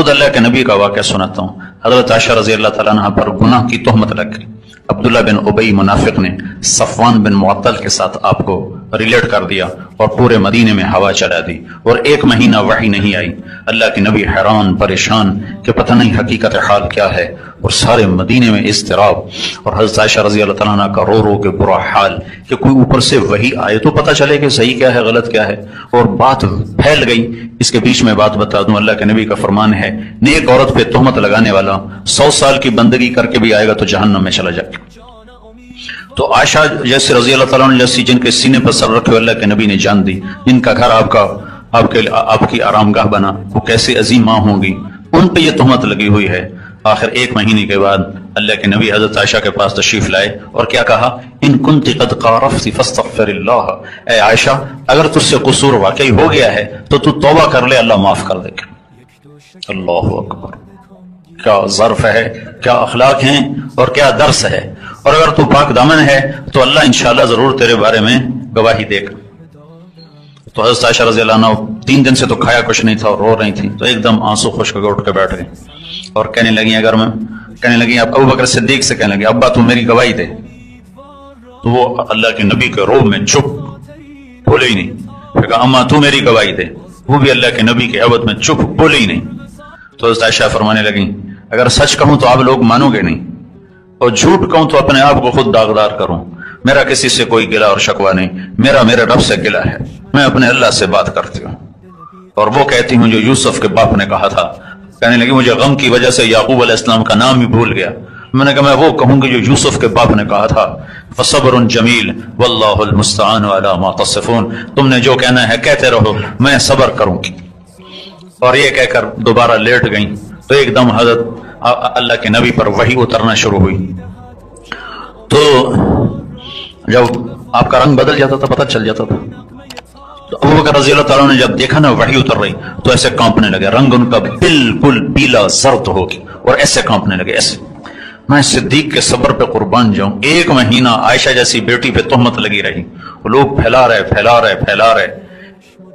خود اللہ کے نبی کا واقعہ سناتا ہوں. حضرت عائشہ رضی اللہ تعالیٰ عنہ پر گناہ کی تہمت لگ گئی. عبداللہ بن ابی منافق نے صفوان بن معطل کے ساتھ آپ کو ریلیٹ کر دیا اور پورے مدینے میں ہوا چلا دی اور 1 مہینہ وحی نہیں آئی. اللہ کے نبی حیران پریشان کہ پتہ نہیں حقیقت حال کیا ہے، اور سارے مدینے میں اضطراب، اور حضرت عائشہ رضی اللہ تعالیٰ عنہ کا رو رو کے برا حال کہ کوئی اوپر سے وحی آئے تو پتہ چلے کہ صحیح کیا ہے غلط کیا ہے، اور بات پھیل گئی. اس کے بیچ میں بات بتا دوں، اللہ کے نبی کا فرمان ہے نیک عورت پہ تہمت لگانے والا 100 سال کی بندگی کر کے بھی آئے گا تو جہنم میں چلا جائے گا. تو عائشہ جیسے رضی اللہ تعالیٰ عنہ جیسی جن کے سینے پر سر رکھے اللہ کے نبی نے جان دی، جن کا گھر آپ کی آرام گاہ بنا، وہ کیسے عظیم ماں ہوں گی، ان پہ یہ تہمت لگی ہوئی ہے. آخر 1 مہینے کے بعد اللہ کے نبی حضرت عائشہ کے پاس تشریف لائے اور کیا کہا، ان کنت قد قارفت فاستغفر اللہ، اے عائشہ اگر تجھ سے قصور واقعی ہو گیا ہے تو توبہ کر لے، اللہ معاف کر دے گا. اللہ اکبر، کیا ظرف ہے، کیا اخلاق ہیں اور کیا درس ہے. اور اگر تو پاک دامن ہے تو اللہ انشاءاللہ ضرور تیرے بارے میں گواہی دے گا. تو حضرت عائشہ رضی اللہ عنہ 3 دن سے تو کھایا کچھ نہیں تھا اور رو رہی تھی، تو ایک دم آنسو خشک کے اٹھ کے بیٹھ گئی اور کہنے لگی ابو بکر صدیق سے کہنے لگی ابا تو میری گواہی دے. تو وہ اللہ کے نبی کے روب میں چپ، بولے ہی نہیں. پھر کہا اماں تو میری گواہی دے، وہ بھی اللہ کے نبی کے عبد میں چپ، بولے ہی نہیں. تو حضرت عائشہ فرمانے لگی اگر سچ کہوں تو آپ لوگ مانو گے نہیں، اور جھوٹ کہوں تو اپنے آپ کو خود داغدار کروں. میرا کسی سے کوئی گلہ اور شکوہ نہیں، میرا میرے رب سے گلہ ہے، میں اپنے اللہ سے بات کرتی ہوں. اور وہ کہتی ہوں جو یوسف کے باپ نے کہا تھا. کہنے لگی مجھے غم کی وجہ سے یعقوب علیہ السلام کا نام ہی بھول گیا. میں نے کہا میں وہ کہوں گی جو یوسف کے باپ نے کہا تھا، فصبر جمیل واللہ المستعان علی ما تصفون، تم نے جو کہنا ہے کہتے رہو، میں صبر کروں گی. اور یہ کہہ کر دوبارہ لیٹ گئیں تو ایک دم حضرت اللہ کے نبی پر وحی اترنا شروع ہوئی. تو جب آپ کا رنگ بدل جاتا تھا پتہ چل جاتا تھا. تو ابو بکر رضی اللہ تعالیٰ نے جب دیکھا نا وحی اتر رہی تو ایسے کانپنے لگے، رنگ ان کا بالکل پیلا زرد ہو گیا اور ایسے کانپنے لگے ایسے. میں صدیق کے صبر پہ قربان جاؤں. 1 مہینہ عائشہ جیسی بیٹی پہ تہمت لگی رہی، لوگ پھیلا رہے،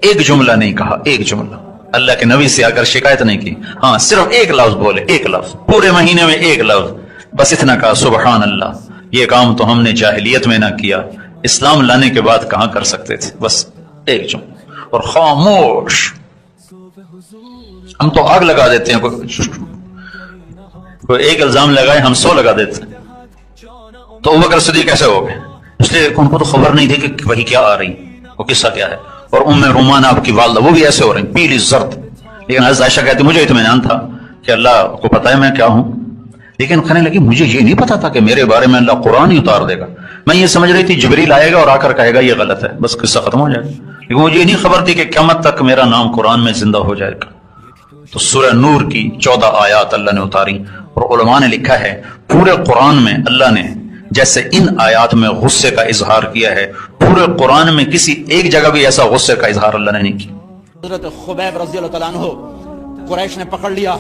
ایک جملہ نہیں کہا، ایک جملہ اللہ کے نبی سے آ کر شکایت نہیں کی. ہاں صرف ایک لفظ بولے، ایک لفظ پورے مہینے میں، ایک لفظ بس اتنا کہا سبحان اللہ، یہ کام تو ہم نے جاہلیت میں نہ کیا، اسلام لانے کے بعد کہاں کر سکتے تھے. بس ایک جملہ اور خاموش. ہم تو آگ لگا دیتے ہیں، کوئی ایک الزام لگائے ہم 100 لگا دیتے ہیں. تو ابوبکر صدیق کیسے ہو گئے؟ اس لیے ان کو تو خبر نہیں تھی کہ وہی کیا آ رہی، وہ قصہ کیا ہے. اور ام رومان آپ کی والدہ وہ بھی ایسے ہو رہی پیلی زرد. لیکن حضرت عائشہ کہتی مجھے اطمینان تھا کہ اللہ کو پتہ ہے میں کیا ہوں، لیکن کہنے لگی مجھے یہ نہیں پتا تھا کہ میرے بارے میں اللہ قرآن ہی اتار دے گا. میں یہ سمجھ رہی تھی جبریل آئے گا اور آ کر کہے گا یہ غلط ہے، بس قصہ ختم ہو جائے گا. لیکن مجھے یہ نہیں خبر تھی کہ قیامت تک میرا نام قرآن میں زندہ ہو جائے گا. تو سورہ نور کی 14 آیات اللہ نے اتاری، اور علماء نے لکھا ہے پورے قرآن میں اللہ نے جیسے ان آیات میں غصے کا اظہار کیا ہے، پورے قرآن میں کسی ایک جگہ بھی ایسا غصے کا اظہار اللہ نے نہیں کیا. حضرت خبیب رضی اللہ تعالیٰ عنہ قریش نے پکڑ لیا،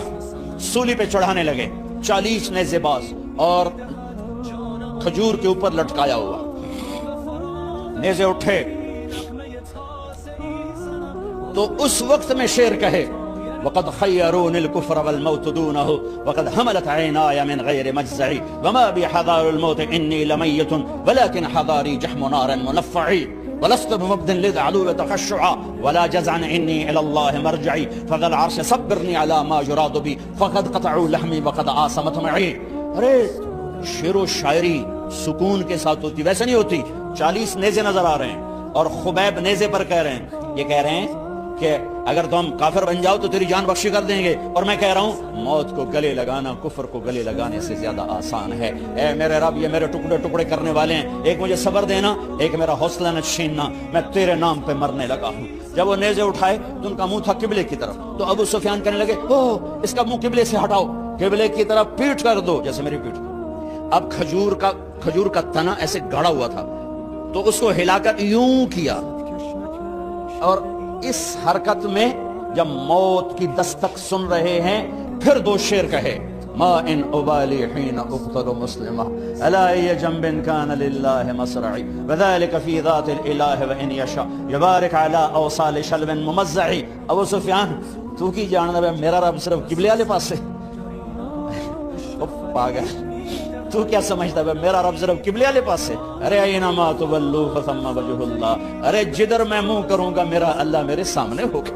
سولی پہ چڑھانے لگے، 40 نیزے باز اور کھجور کے اوپر لٹکایا ہوا. نیزے اٹھے تو اس وقت میں شعر کہے وقد خيرون الكفر والموت دونه وقد حملت عيناي من غير مجزعي وما بي حذار الموت إني لميت ولكن حذاري جحم نار منفعي ولست بمبد للعلو تخشعا ولا جزعا إني إلى الله مرجعي فذا العرش صبرني على ما يراد بي فقد قطعوا لحمي وقد آسمت معي. ارے شعر و شاعری سکون کے ساتھ ہوتی، ویسے نہیں ہوتی. 40 نیزے نظر آ رہے ہیں اور خبیب نیزے پر کہہ رہے ہیں، یہ کہہ رہے ہیں کہ اگر تم کافر بن جاؤ تو تیری جان بخشی کر دیں گے. اور میں کہہ رہا ہوں موت کو گلے لگانا کفر کو گلے لگانے سے زیادہ آسان ہے. اے میرے رب یہ میرے ٹکڑے ٹکڑے کرنے والے ہیں، ایک مجھے صبر دینا، ایک میرا حوصلہ نہ چھیننا، میں تیرے نام پہ مرنے لگا ہوں. جب وہ نیزے اٹھائے تو ان کا منہ تھا قبلے کی طرف. تو ابو سفیان کہنے لگے اوہ اس کا منہ قبلے سے ہٹاؤ، قبلے کی طرف پیٹ کر دو جیسے میری پیٹ. اب کھجور کا تنا ایسے گڑا ہوا تھا تو اس کو ہلا کر یوں کیا، اور اس حرکت میں جب موت کی دستک سن رہے ہیں پھر 2 شعر کہے. ما ان ابالی حین اقتل مسلما الا ای جنب کان للہ مصرعی وذلك فی ذات الالہ وان یشاء یبارک علی اوصال شلب ممزعی. ابو سفیان تو کی جاننا ہے میرا رب صرف قبلے والے پاس سے؟ پاگل تو کیا سمجھتا ہے میرا رب صرف قبلے والے پاس سے؟ ارے اینما تولوا فثم وجہ اللہ. ارے جدھر میں منہ کروں گا میرا اللہ میرے سامنے ہوگا.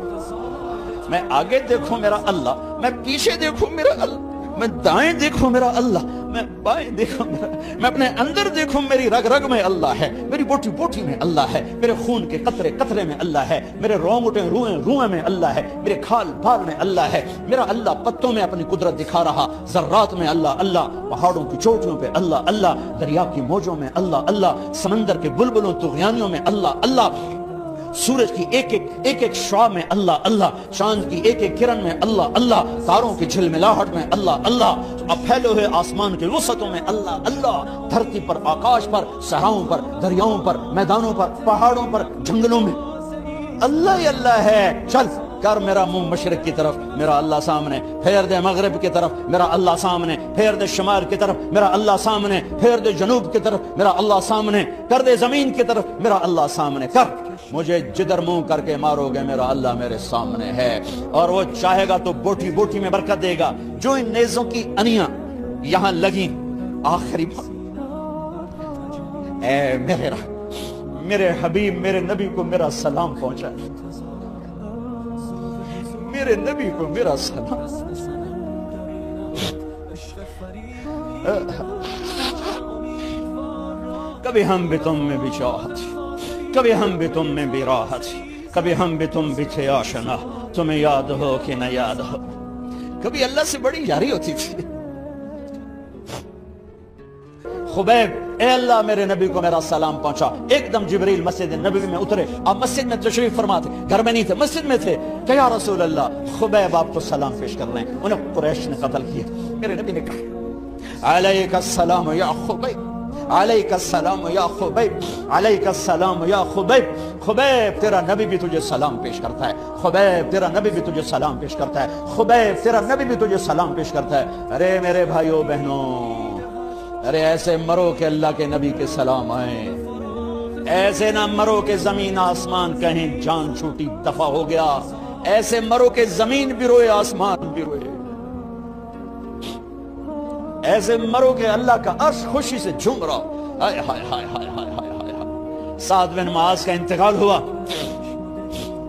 میں آگے دیکھوں میرا اللہ، میں پیچھے دیکھوں میرا اللہ، میں دائیں دیکھوں میرا اللہ، میں بائیں دیکھوں میرا، میں اپنے اندر دیکھوں میری رگ رگ میں اللہ ہے، میری بوٹی بوٹی میں اللہ ہے، میرے خون کے قطرے قطرے میں اللہ ہے، میرے رونگٹے روئیں روئیں میں اللہ ہے، میرے کھال پھال میں اللہ ہے. میرا اللہ پتوں میں اپنی قدرت دکھا رہا، ذرات میں اللہ اللہ، پہاڑوں کی چوٹیوں پہ اللہ اللہ، دریا کی موجوں میں اللہ اللہ، سمندر کے بلبلوں طغیانیوں میں اللہ اللہ، سورج کی ایک ایک شعاع میں اللہ اللہ، چاند کی ایک ایک کرن میں اللہ اللہ، تاروں کی جھلملاہٹ میں اللہ اللہ، اب پھیلے ہوئے آسمان کے وسعتوں میں اللہ اللہ، دھرتی پر آکاش پر صحراؤں پر دریاؤں پر میدانوں پر پہاڑوں پر جنگلوں میں اللہ ہی اللہ ہے. چل کر میرا منہ مشرق کی طرف میرا اللہ سامنے، پھیر دے مغرب کی طرف میرا اللہ سامنے، پھیر دے شمال کی طرف میرا اللہ سامنے، پھیر دے جنوب کی طرف میرا اللہ سامنے، کر دے زمین کی طرف میرا اللہ سامنے کر. مجھے جدھر منہ کر کے مارو گے میرا اللہ میرے سامنے ہے، اور وہ چاہے گا تو بوٹی بوٹی میں برکت دے گا. جو ان نیزوں کی انیاں یہاں لگیں آخری بات، اے میرے حبیب میرے نبی کو میرا سلام پہنچا، میرے نبی کو میرا سلام. کبھی ہم بھی تم میں بھی چاہت، کبھی ہم بھی تم میں بھی راحت، کبھی ہم بھی تم بھی تھے آشنا، تمہیں یاد ہو کہ نہ یاد ہو. کبھی اللہ سے بڑی یاری ہوتی تھی. خبیب اے اللہ میرے نبی کو میرا سلام پہنچا. ایک دم جبریل مسجد نبی میں اترے. آپ مسجد میں تشریف فرما تھے، گھر میں نہیں تھے، مسجد میں تھے کہ یا رسول اللہ خبیب آپ کو سلام پیش کر رہے ہیں. انہیں قریش نے قتل کیا. میرے نبی نے کہا علیک السلام یا خبیب، علیک السلام یا خبیب، علیک السلام یا خبیب. خبیب تیرا نبی بھی تجھے سلام پیش کرتا ہے، خبیب تیرا نبی بھی تجھے سلام پیش کرتا ہے، خبیب تیرا نبی بھی تجھے سلام پیش کرتا ہے. ارے میرے بھائیو بہنوں، ارے ایسے مرو کہ اللہ کے نبی کے سلام آئیں، ایسے نہ مرو کہ زمین آسمان کہیں جان چھوٹی دفع ہو گیا، ایسے مرو کہ زمین بھی روئے آسمان بھی روئے، ایسے مرو کہ اللہ کا عرش خوشی سے جھوم رہا. ہائے ہائے ہائے ہائے ہائے ہائے ہائے. سعد بن معاذ کا انتقال ہوا،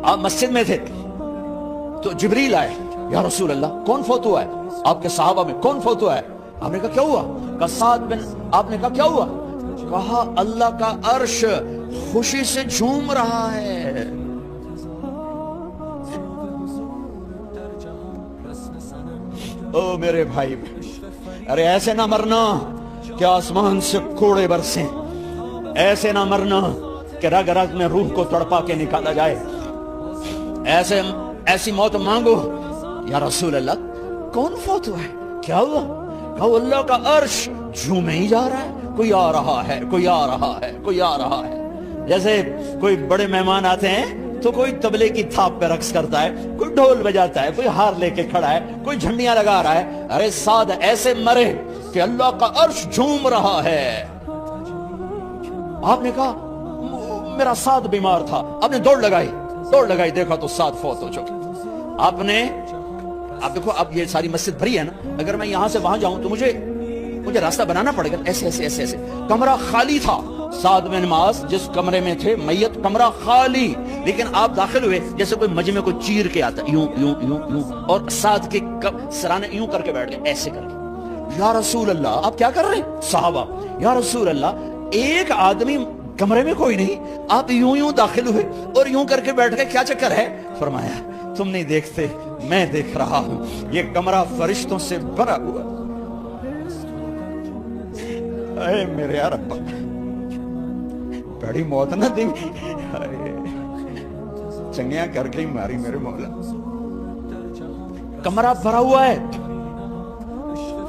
آپ مسجد میں تھے تو جبریل آئے، یا رسول اللہ کون فوت ہوا ہے؟ آپ کے صحابہ میں کون فوت ہوا ہے؟ آپ نے کہا کیا ہوا؟ کہا سعد بن. آپ نے کہا کیا ہوا؟ کہا اللہ کا عرش خوشی سے جھوم رہا ہے. او میرے بھائی، ارے ایسے نہ مرنا کہ آسمان سے کوڑے برسیں، ایسے نہ مرنا کہ رگ رگ میں روح کو تڑپا کے نکالا جائے. ایسی موت مانگو. یا رسول اللہ کون فوت ہوا ہے؟ کیا ہوا؟ کہا اللہ کا عرش جھومے ہی جا رہا ہے، کوئی آ رہا ہے، کوئی آ رہا ہے، کوئی آ رہا ہے. جیسے کوئی بڑے مہمان آتے ہیں تو کوئی طبلے کی تھاپ پہ رقص کرتا ہے، کوئی ڈھول بجاتا ہے، کوئی ہار لے کے کھڑا ہے، کوئی جھنڈیاں لگا رہا ہے. ارے سعد ایسے مرے کہ اللہ کا عرش جھوم رہا ہے. آپ نے کہا میرا سعد بیمار تھا. آپ نے دوڑ لگائی دیکھا تو سعد فوت ہو چکا. آپ دیکھو اب یہ ساری مسجد بھری ہے نا، اگر میں یہاں سے وہاں جاؤں تو مجھے راستہ بنانا پڑے گا. ایسے ایسے ایسے ایسے. کمرہ خالی تھا. سعد بن معاذ جس کمرے میں تھے میت، کمرہ خالی، لیکن آپ داخل ہوئے جیسے کوئی مجمع کو چیر کے آتا، یوں یوں یوں یوں، اور سعد کے سرانے یوں کر کے بیٹھ گئے، ایسے کر کے. یا رسول اللہ آپ کیا کر رہے ہیں؟ صحابہ یا رسول اللہ ایک آدمی کمرے میں کوئی نہیں، آپ یوں داخل ہوئے اور یوں کر کے بیٹھ گئے، کیا چکر ہے؟ فرمایا تم نہیں دیکھتے، میں دیکھ رہا ہوں، یہ کمرہ فرشتوں سے بھرا ہوا. اے میرے رب، بڑی موت نہ دی، چنگیاں کر کے ماری میرے مولا. کمرہ بھرا ہوا ہے.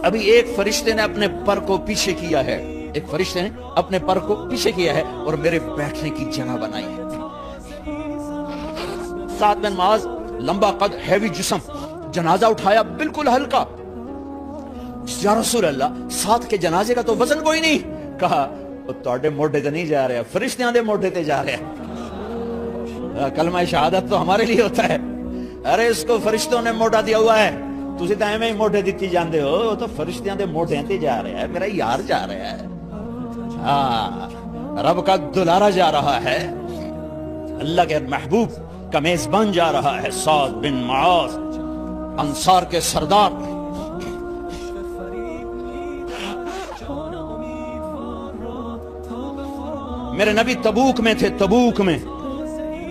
ابھی ایک فرشتے نے اپنے پر کو پیچھے کیا ہے، ایک فرشتے نے اپنے پر کو پیچھے کیا ہے اور میرے بیٹھنے کی جگہ بنائی ہے. سعد بن معاذ لمبا قد، ہیوی جسم، جنازہ اٹھایا بالکل ہلکا. یا رسول اللہ ساتھ کے جنازے کا تو وزن کوئی نہیں. کہا تواڈے موڈے تے نہیں جا رہا, فرشتیاں دے موڈے تے جا رہا. کلمہ شہادت تو ہمارے لیے ہوتا ہے. ارے اس کو فرشتوں نے موڈا دیا ہوا ہے, تسی تو ایویں ہی موڈے دیتی جاندے ہو, وہ تو فرشتیاں دے موڈے تے جا رہا ہے, میرا یار جا رہا ہے. ہاں رب کا دلارا جا رہا ہے, اللہ کے محبوب کا میزبان جا رہا ہے, سعد بن معاذ انصار کے سردار. میرے نبی تبوک میں تھے, تبوک میں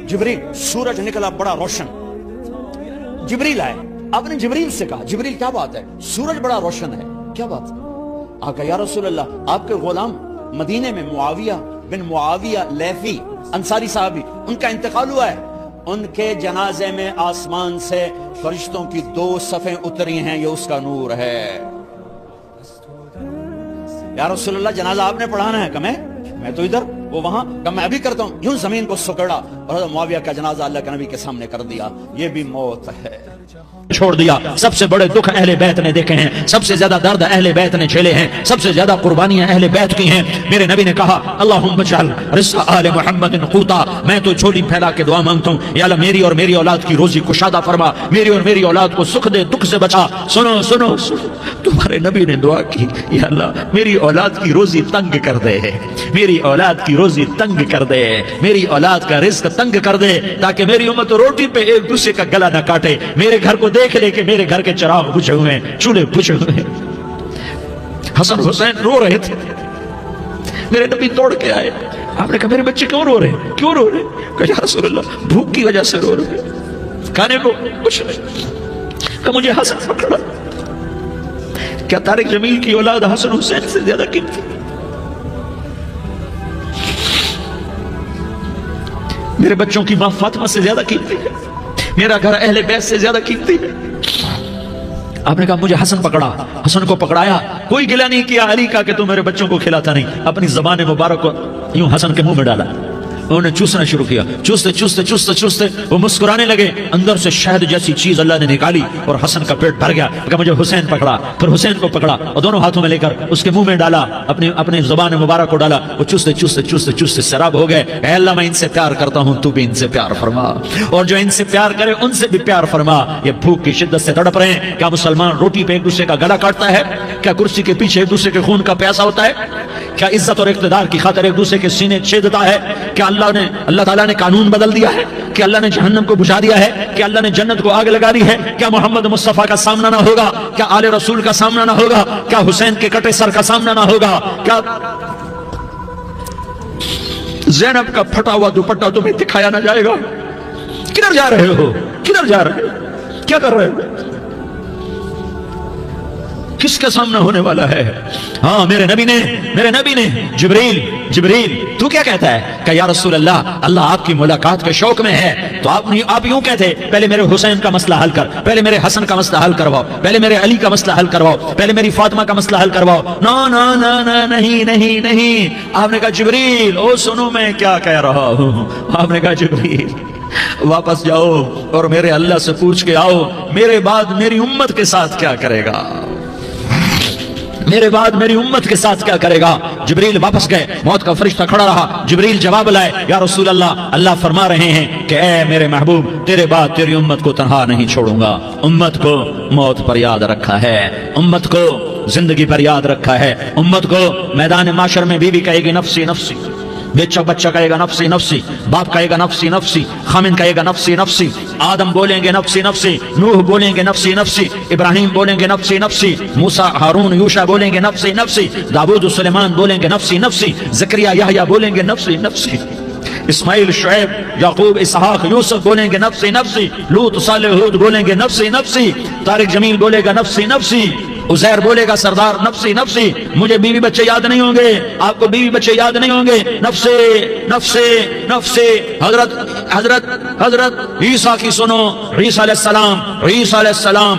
جبریل, سورج نکلا بڑا روشن, جبریل آئے. آپ نے جبریل سے کہا جبریل کیا بات ہے, سورج بڑا روشن ہے, کیا بات ہے؟ آپ کہا یا رسول اللہ آپ کے غلام مدینے میں معاویہ بن معاویہ لیفی انصاری صحابی, ان کا انتقال ہوا ہے, ان کے جنازے میں آسمان سے فرشتوں کی 2 صفیں اتری ہیں, یہ اس کا نور ہے. یا رسول اللہ جنازہ آپ نے پڑھانا ہے, کہ میں تو ادھر وہ وہاں, کہ میں ابھی کرتا ہوں. یوں زمین کو سکڑا اور معاویہ کا جنازہ اللہ کے نبی کے سامنے کر دیا. یہ بھی موت ہے. چھوڑ دیا. سب سے بڑے دکھ اہل بیت نے دیکھے ہیں, سب سے زیادہ درد اہل بیت نے جھیلے ہیں, سب سے زیادہ قربانیاں اہل بیت کی ہیں. میرے نبی نے کہا اللہم اجعل رزق آل محمد قوتا, میں تو جھولی پھیلا کے دعا مانگتا ہوں, یا اللہ میری اور میری اولاد کی روزی کشادہ فرما, میری اور میری اولاد کو سکھ دے, دکھ سے بچا. سنو سنو تمہارے نبی نے دعا کی, یا اللہ میری اولاد کی روزی تنگ کر دے, میری اولاد کی روزی تنگ کر دے, میری اولاد کا رزق تنگ کر دے, تاکہ میری امت روٹی پہ ایک دوسرے کا گلا نہ کاٹے. میرے گھر کو دیکھ لے کہ میرے گھر کے چراغ بجھے ہوئے ہیں, چولہے بجھے ہوئے ہیں. حسن حسین رو رہے تھے, میرے نبی توڑ کے آئے. آپ نے کہا میرے بچے کیوں رو رہے ہیں, کیوں رو رہے ہیں؟ کہا یا رسول اللہ بھوک کی وجہ سے رو رہے ہیں, کھانے کو کچھ نہیں. کہ مجھے حسن پکڑا. کیا طارق جمیل کی اولاد حسن حسین سے زیادہ قیمتی؟ میرے بچوں کی ماں فاطمہ سے زیادہ قیمتی ہے, میرا گھر اہل بیت سے زیادہ قیمتی ہے. آپ نے کہا مجھے حسن پکڑا, حسن کو پکڑایا, کوئی گلہ نہیں کیا علی کا کہ تم میرے بچوں کو کھلاتا نہیں, اپنی زبان مبارک کو یوں حسن کے منہ میں ڈالا, انہوں نے چوسنا شروع کیا. چوستے چوستے چوستے چوستے وہ مسکرانے لگے, اندر سے شہد جیسی چیز اللہ نے نکالی اور حسن کا پیٹ بھر گیا. کہ مجھے حسین پکڑا, پھر حسین کو پکڑا اور دونوں ہاتھوں میں لے کر اس کے منہ میں ڈالا, اپنی زبان مبارک کو ڈالا. وہ چوستے چوستے چوستے چوستے سراب ہو گئے. اے اللہ میں ان سے پیار کرتا ہوں, تو بھی ان سے پیار فرما, اور جو ان سے پیار کرے ان سے بھی پیار فرما. یہ بھوک کی شدت سے تڑپ رہے ہیں. کیا مسلمان روٹی پہ ایک دوسرے کا گلا کاٹتا ہے؟ کیا کرسی کے پیچھے ایک دوسرے کے خون کا پیاسا ہوتا ہے؟ کیا عزت اور اقتدار کی خاطر ایک دوسرے کے سینے چھیدتا ہے؟ کیا اللہ تعالیٰ نے قانون بدل دیا ہے؟ کیا اللہ نے جہنم کو بجھا دیا ہے؟ کیا اللہ نے جنت کو آگ لگا دی ہے؟ کیا محمد مصطفیٰ کا سامنا نہ ہوگا؟ کیا آل رسول کا سامنا نہ ہوگا؟ کیا حسین کے کٹے سر کا سامنا نہ ہوگا؟ کیا زینب کا پھٹا ہوا دوپٹہ تمہیں دکھایا نہ جائے گا؟ کدھر جا رہے ہو, کدھر جا رہے ہو, کیا کر رہے ہو؟ کس کا سامنا ہونے والا ہے؟ ہاں میرے نبی نے جبریل تو کیا کہتا ہے؟ کہ یا رسول اللہ آپ کی ملاقات کے شوق میں ہے. تو آپ یوں کہتے, پہلے میرے حسین کا مسئلہ حل کر, پہلے میرے حسن کا مسئلہ حل کرواؤ, پہلے میرے علی کا مسئلہ حل کرواؤ, پہلے میری فاطمہ کا مسئلہ حل کرواؤ. نہیں. آپ نے کہا جبریل او سنو میں کیا کہہ رہا ہوں. آپ نے کہا جبریل واپس جاؤ اور میرے اللہ سے پوچھ کے آؤ, میرے بعد میری امت کے ساتھ کیا کرے گا, میرے بعد میری امت کے ساتھ کیا کرے گا. جبریل واپس گئے, موت کا فرشتہ کھڑا رہا. جبریل جواب لائے, یا رسول اللہ فرما رہے ہیں کہ اے میرے محبوب تیرے بعد تیری امت کو تنہا نہیں چھوڑوں گا. امت کو موت پر یاد رکھا ہے, امت کو زندگی پر یاد رکھا ہے, امت کو میدان معاشر میں بیوی کہے گی نفسی نفسی, بچہ کہے گا نفسی نفسی, باپ کہے گا نفسی نفسی, خامن کہے گا نفسی نفسی, آدم بولیں گے نفسی نفسی, نوح بولیں گے نفسی نفسی, ابراہیم بولیں گے نفسی نفسی, موسیٰ ہارون یوشع بولیں گے نفسی نفسی, داؤد سلیمان بولیں گے نفسی نفسی, زکریا یحییٰ بولیں گے نفسی نفسی, اسماعیل شعیب یعقوب اسحاق یوسف بولیں گے نفسی نفسی, لوط صالح ہود بولیں گے نفسی نفسی, طارق جمیل بولے گا نفسی نفسی, عزیر بولے گا سردار نفسی نفسی. مجھے بیوی بچے یاد نہیں ہوں گے, آپ کو بیوی بچے یاد نہیں ہوں گے, نفسی نفسی نفسی. حضرت عیسیٰ کی سنو, عیسیٰ علیہ السلام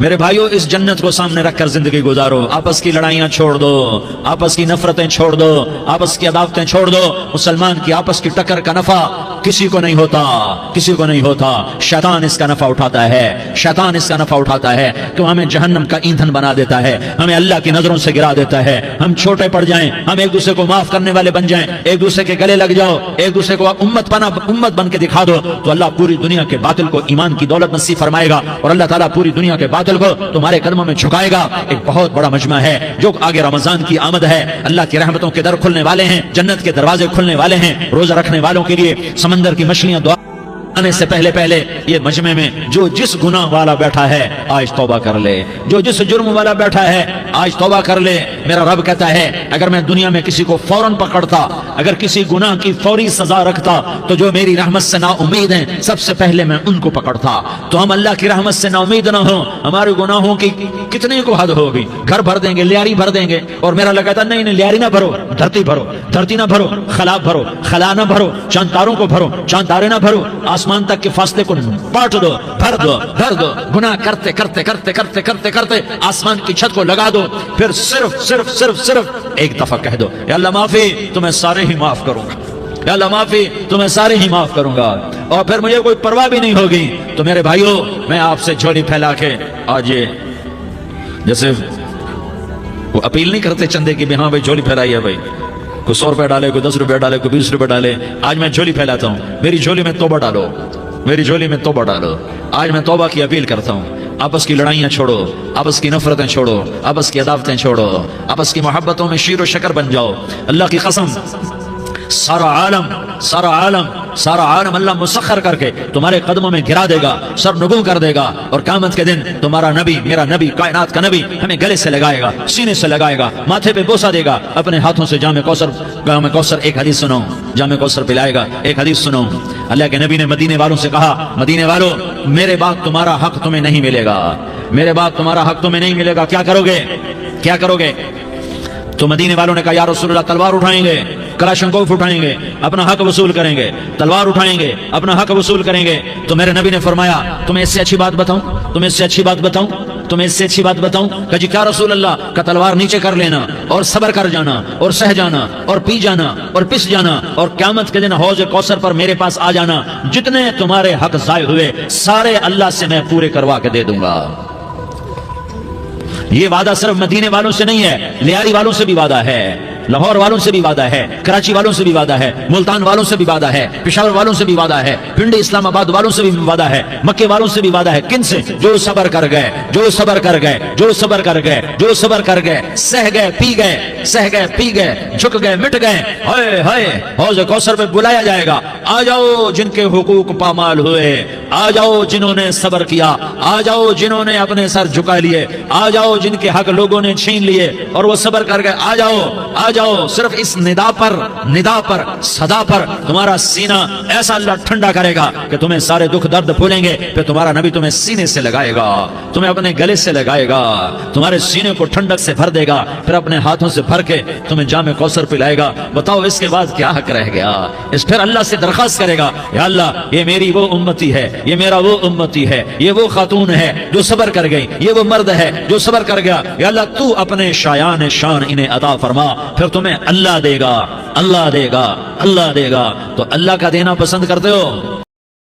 میرے بھائیوں اس جنت کو سامنے رکھ کر زندگی گزارو. آپس کی لڑائیاں چھوڑ دو, آپس کی نفرتیں چھوڑ دو, آپس کی عداوتیں چھوڑ دو. مسلمان کی آپس کی ٹکر کا نفع کسی کو نہیں ہوتا, کسی کو نہیں ہوتا. شیطان اس کا نفع اٹھاتا ہے, شیطان اس کا نفع اٹھاتا ہے کہ ہمیں جہنم کا ایندھن بنا دیتا ہے, ہمیں اللہ کی نظروں سے گرا دیتا ہے. ہم چھوٹے پڑ جائیں, ہم ایک دوسرے کو معاف کرنے والے بن جائیں, ایک دوسرے کے گلے لگ جاؤ, ایک دوسرے کو امت بن کے دکھا دو, تو اللہ پوری دنیا کے باطل کو ایمان کی دولت نصیب فرمائے گا, اور اللہ تعالیٰ پوری دنیا کے باطل کو تمہارے قدموں میں جھکائے گا. ایک بہت بڑا مجمع ہے جو آگے رمضان کی آمد ہے, اللہ کی رحمتوں کے در کھلنے والے ہیں, جنت کے دروازے کھلنے والے ہیں. روزہ رکھنے والوں کے لیے سمندر کی مچھلیاں دعا آنے سے پہلے یہ مجمع میں جو جس گناہ والا بیٹھا ہے آج توبہ کر لے, جو جس جرم والا بیٹھا ہے آج توبہ کر لے. میرا رب کہتا ہے اگر میں دنیا میں کسی کو فوراً پکڑتا, اگر کسی گناہ کی فوری سزا رکھتا, تو جو میری رحمت سے نا امید ہیں سب سے پہلے میں ان کو پکڑتا. تو ہم اللہ کی رحمت سے نا امید نہ ہوں, ہمارے گناہوں کی کتنے کو حد ہوگی, گھر بھر دیں گے, لیاری بھر دیں گے. اور میرا اللہ کہتا نہیں لیاری نہ بھرو, دھرتی بھرو, دھرتی نہ بھرو, خلا بھرو, خلا نہ بھرو, چاند تاروں کو بھرو, چاند تارے نہ بھرو, آسمان تک کے فاصلے کو بانٹ دو, بھر دو, بھر دو. گناہ کرتے کرتے کرتے کرتے کرتے کرتے آسمان کی چھت کو لگا دو, پھر صرف صرف صرف صرف ایک دفعہ کہہ دو یا اللہ معافی, تمہیں سارے ہی معاف کروں گا, یا اللہ معافی, تمہیں سارے ہی معاف کروں گا. اور پھر مجھے کوئی پرواہ بھی نہیں ہوگی. تو میرے بھائیوں میں آپ سے جھولی پھیلا کے آج یہ جیسے وہ اپیل نہیں کرتے چندے کی بھی ہاں بھائی جھولی پھیلائی ہے, بھائی کوئی 100 روپے ڈالے, کوئی 10 روپے ڈالے, کوئی 20 روپے ڈالے. آج میں جھولی پھیلاتا ہوں, میری جھولی میں توبہ ڈالو, میری جھولی میں توبہ ڈالو. آج میں توبہ کی اپیل کرتا ہوں. آپس کی لڑائیاں چھوڑو, آپس کی نفرتیں چھوڑو, آپس کی عداوتیں چھوڑو, آپس کی محبتوں میں شیر و شکر بن جاؤ. اللہ کی قسم سارا عالم اللہ مسخر کر کے تمہارے قدموں میں گرا دے گا, سر نگوں کر دے گا. اور قیامت کے دن تمہارا نبی, میرا نبی, کائنات کا نبی ہمیں گلے سے لگائے گا, سینے سے لگائے گا, ماتھے پہ بوسہ دے گا, اپنے ہاتھوں سے جام کوثر ایک حدیث سنو, جام کوثر پلائے گا. ایک حدیث سنو, اللہ کے نبی نے مدینے والوں سے کہا, مدینے والوں میرے بعد تمہارا حق تمہیں نہیں ملے گا, میرے بعد تمہارا حق تمہیں نہیں ملے گا, کیا کرو گے, کیا کرو گے؟ تو مدینے والوں نے کہا یا رسول اللہ تلوار اٹھائیں گے, کلاشنکوف اٹھائیں گے, اپنا حق وصول کریں گے, تلوار اٹھائیں گے, اپنا حق وصول کریں گے. تو میرے نبی نے فرمایا تمہیں اس سے اچھی بات بتاؤں, تمہیں اس سے اچھی بات بتاؤں, تمہیں اس سے اچھی بات بتاؤں. کہ جی کیا رسول اللہ, کا تلوار نیچے کر لینا اور صبر کر جانا اور سہ جانا اور پی جانا اور پس جانا, اور قیامت کے دن حوض کوثر پر میرے پاس آ جانا, جتنے تمہارے حق ضائع ہوئے سارے اللہ سے میں پورے کروا کے دے دوں گا. یہ وعدہ صرف مدینے والوں سے نہیں ہے, لیاری والوں سے بھی وعدہ ہے, لاہور والوں سے بھی وعدہ ہے, کراچی والوں سے بھی وعدہ ہے, ملتان والوں سے بھی وعدہ ہے, پشاور والوں سے بھی وعدہ ہے, پنڈی اسلام آباد والوں سے بھی وعدہ ہے, مکے والوں سے بھی وعدہ ہے. کن سے؟ جو صبر کر گئے, جو صبر کر گئے, جو صبر کر گئے, جو صبر کر گئے, سہ گئے پی گئے, سہ گئے پی گئے, جھک گئے مٹ گئے. ہائے ہائے حوض کوثر پہ بلایا جائے گا, آ جاؤ جن کے حقوق پامال ہوئے, آ جاؤ جنہوں نے صبر کیا, آ جاؤ جنہوں نے اپنے سر جھکا لیے, آ جاؤ جن کے حق لوگوں نے چھین لیے اور وہ صبر کر گئے, آ جاؤ, آ جاؤ. صرف اس ندا پر صدا پر تمہارا سینہ ایسا اللہ ٹھنڈا کرے گا کہ تمہیں سارے دکھ درد بھولیں گے. پھر تمہارا نبی تمہیں سینے سے لگائے گا, تمہیں اپنے گلے سے لگائے گا, تمہارے سینے کو ٹھنڈک سے بھر دے گا, پھر اپنے ہاتھوں سے بھر کے تمہیں جام کوثر پلائے گا. بتاؤ اس کے بعد کیا حق رہ گیا؟ اس پھر اللہ سے درخواست کرے گا یا اللہ یہ میری وہ امتی ہے, یہ میرا وہ امتی ہے, یہ وہ خاتون ہے جو صبر کر گئی, یہ وہ مرد ہے جو صبر کر گیا, یا اللہ تو اپنے شایان شان انہیں عطا فرما. پھر تمہیں اللہ دے گا, اللہ دے گا, اللہ دے گا. تو اللہ کا دینا پسند کرتے ہو؟